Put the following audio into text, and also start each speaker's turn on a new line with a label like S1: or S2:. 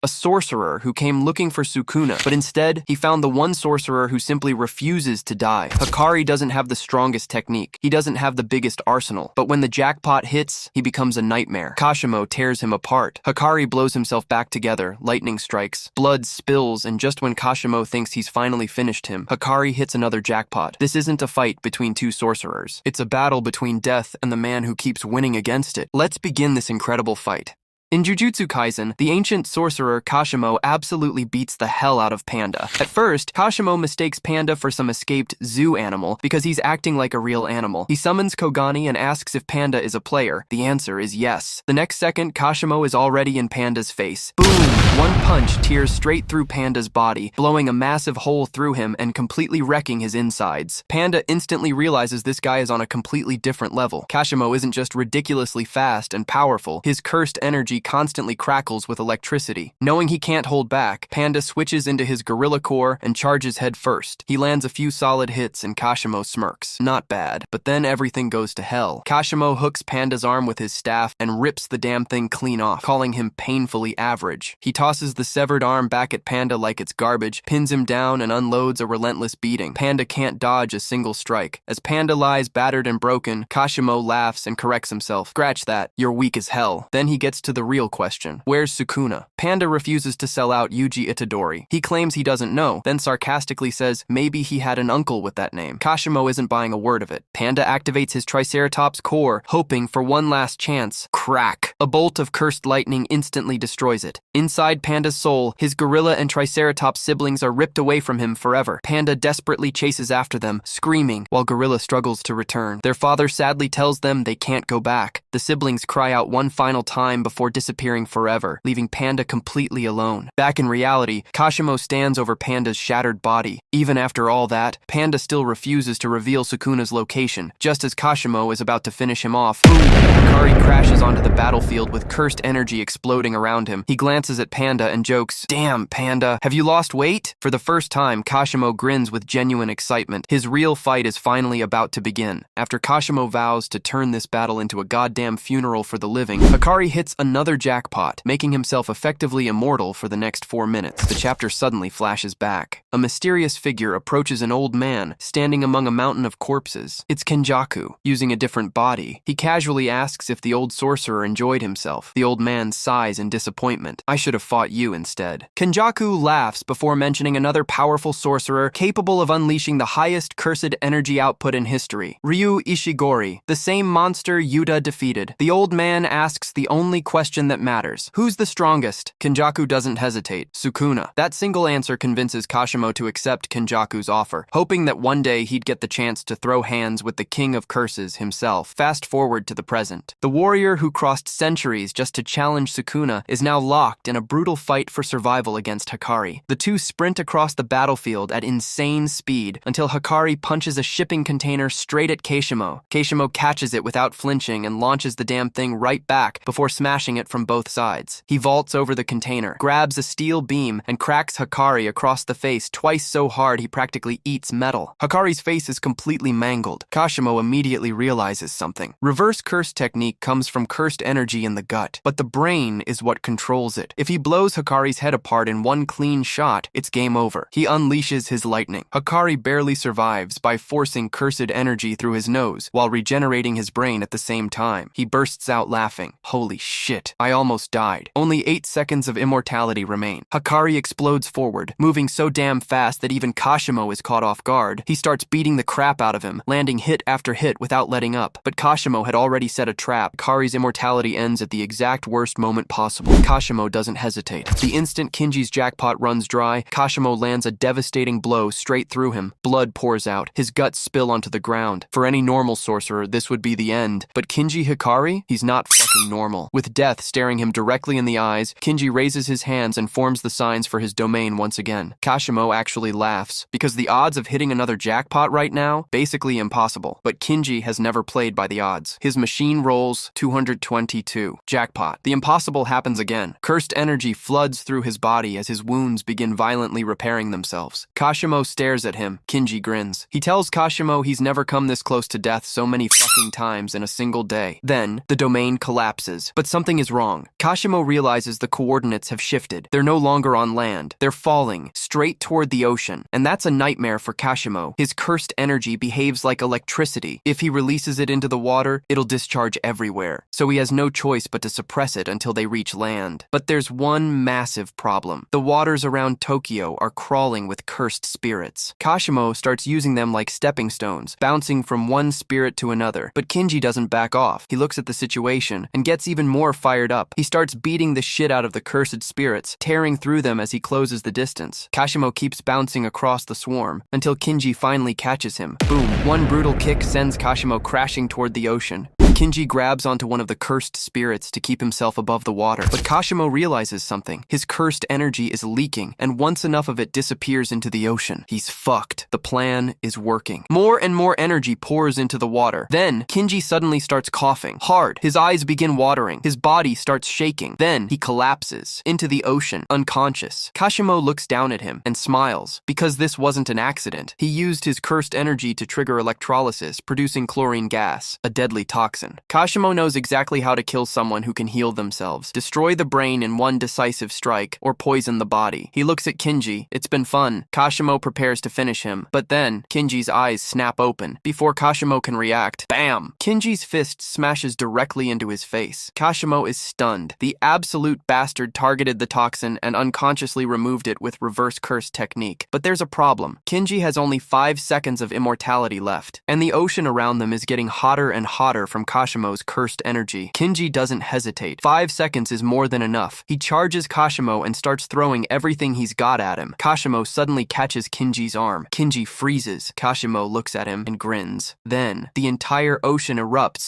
S1: a sorcerer who came looking for Sukuna, but instead, he found the one sorcerer who simply refuses to die. Hakari doesn't have the strongest technique. He doesn't have the biggest arsenal, but when the jackpot hits, he becomes a nightmare. Kashimo tears him apart. Hakari blows himself back together, lightning strikes, blood spills, and just when Kashimo thinks he's finally finished him, Hakari hits another jackpot. This isn't a fight between two sorcerers. It's a battle between death and the man who keeps winning against it. Let's begin this incredible fight. In Jujutsu Kaisen, the ancient sorcerer Kashimo absolutely beats the hell out of Panda. At first, Kashimo mistakes Panda for some escaped zoo animal because he's acting like a real animal. He summons Kogani and asks if Panda is a player. The answer is yes. The next second, Kashimo is already in Panda's face. Boom! One punch tears straight through Panda's body, blowing a massive hole through him and completely wrecking his insides. Panda instantly realizes this guy is on a completely different level. Kashimo isn't just ridiculously fast and powerful. His cursed energy constantly crackles with electricity. Knowing he can't hold back, Panda switches into his gorilla core and charges head first. He lands a few solid hits and Kashimo smirks. Not bad, but then everything goes to hell. Kashimo hooks Panda's arm with his staff and rips the damn thing clean off, calling him painfully average. He tosses the severed arm back at Panda like it's garbage, pins him down and unloads a relentless beating. Panda can't dodge a single strike. As Panda lies battered and broken, Kashimo laughs and corrects himself. Scratch that, you're weak as hell. Then he gets to the real question. Where's Sukuna? Panda refuses to sell out Yuji Itadori. He claims he doesn't know, then sarcastically says maybe he had an uncle with that name. Kashimo isn't buying a word of it. Panda activates his Triceratops core, hoping for one last chance. Crack! A bolt of cursed lightning instantly destroys it. Inside Panda's soul, his gorilla and Triceratops siblings are ripped away from him forever. Panda desperately chases after them, screaming, while Gorilla struggles to return. Their father sadly tells them they can't go back. The siblings cry out one final time before disappearing forever, leaving Panda completely alone. Back in reality, Kashimo stands over Panda's shattered body. Even after all that, Panda still refuses to reveal Sukuna's location. Just as Kashimo is about to finish him off, boom! Hakari crashes onto the battlefield with cursed energy exploding around him. He glances at Panda and jokes, "Damn, Panda, have you lost weight?" For the first time, Kashimo grins with genuine excitement. His real fight is finally about to begin. After Kashimo vows to turn this battle into a goddamn funeral for the living, Hakari hits another jackpot, making himself effectively immortal for the next 4 minutes. The chapter suddenly flashes back. A mysterious figure approaches an old man, standing among a mountain of corpses. It's Kenjaku, using a different body. He casually asks if the old sorcerer enjoyed himself. The old man sighs in disappointment. "I should have fought you instead." Kenjaku laughs before mentioning another powerful sorcerer capable of unleashing the highest cursed energy output in history, Ryu Ishigori, the same monster Yuta defeated. The old man asks the only question that matters. Who's the strongest? Kenjaku doesn't hesitate. Sukuna. That single answer convinces Kashimo to accept Kenjaku's offer, hoping that one day he'd get the chance to throw hands with the king of curses himself. Fast forward to the present. The warrior who crossed centuries just to challenge Sukuna is now locked in a brutal fight for survival against Hakari. The two sprint across the battlefield at insane speed until Hakari punches a shipping container straight at Kashimo. Kashimo catches it without flinching and launches the damn thing right back before smashing it from both sides. He vaults over the container, grabs a steel beam, and cracks Hakari across the face twice so hard he practically eats metal. Hakari's face is completely mangled. Kashimo immediately realizes something. Reverse curse technique comes from cursed energy in the gut, but the brain is what controls it. If he blows Hakari's head apart in one clean shot, it's game over. He unleashes his lightning. Hakari barely survives by forcing cursed energy through his nose while regenerating his brain at the same time. He bursts out laughing. "Holy shit, I almost died. Only 8 seconds of immortality remain." Hakari explodes forward, moving so damn fast that even Kashimo is caught off guard. He starts beating the crap out of him, landing hit after hit without letting up. But Kashimo had already set a trap. Hakari's immortality ends at the exact worst moment possible. Kashimo doesn't hesitate. The instant Kinji's jackpot runs dry, Kashimo lands a devastating blow straight through him. Blood pours out. His guts spill onto the ground. For any normal sorcerer, this would be the end. But Kinji Hakari? He's not fucking normal. With death staring him directly in the eyes, Kinji raises his hands and forms the signs for his domain once again. Kashimo actually laughs, because the odds of hitting another jackpot right now, basically impossible. But Kinji has never played by the odds. His machine rolls 222. Jackpot. The impossible happens again. Cursed energy floods through his body as his wounds begin violently repairing themselves. Kashimo stares at him. Kinji grins. He tells Kashimo he's never come this close to death so many fucking times in a single day. Then, the domain collapses. But something is goes wrong. Kashimo realizes the coordinates have shifted. They're no longer on land. They're falling straight toward the ocean. And that's a nightmare for Kashimo. His cursed energy behaves like electricity. If he releases it into the water, it'll discharge everywhere. So he has no choice but to suppress it until they reach land. But there's one massive problem. The waters around Tokyo are crawling with cursed spirits. Kashimo starts using them like stepping stones, bouncing from one spirit to another. But Kinji doesn't back off. He looks at the situation and gets even more fired up. He starts beating the shit out of the cursed spirits, tearing through them as he closes the distance. Kashimo keeps bouncing across the swarm until Kinji finally catches him. Boom! One brutal kick sends Kashimo crashing toward the ocean. Kinji grabs onto one of the cursed spirits to keep himself above the water. But Kashimo realizes something. His cursed energy is leaking, and once enough of it disappears into the ocean, he's fucked. The plan is working. More and more energy pours into the water. Then, Kinji suddenly starts coughing hard. His eyes begin watering. His body starts shaking. Then, he collapses into the ocean, unconscious. Kashimo looks down at him and smiles, because this wasn't an accident. He used his cursed energy to trigger electrolysis, producing chlorine gas, a deadly toxin. Kashimo knows exactly how to kill someone who can heal themselves, destroy the brain in one decisive strike, or poison the body. He looks at Kinji. It's been fun. Kashimo prepares to finish him, but then Kinji's eyes snap open. Before Kashimo can react, bam! Kinji's fist smashes directly into his face. Kashimo is stunned. The absolute bastard targeted the toxin and unconsciously removed it with reverse curse technique. But there's a problem. Kinji has only 5 seconds of immortality left, and the ocean around them is getting hotter and hotter from Kashimo's cursed energy. Kinji doesn't hesitate. 5 seconds is more than enough. He charges Kashimo and starts throwing everything he's got at him. Kashimo suddenly catches Kinji's arm. Kinji freezes. Kashimo looks at him and grins. Then, the entire ocean erupts.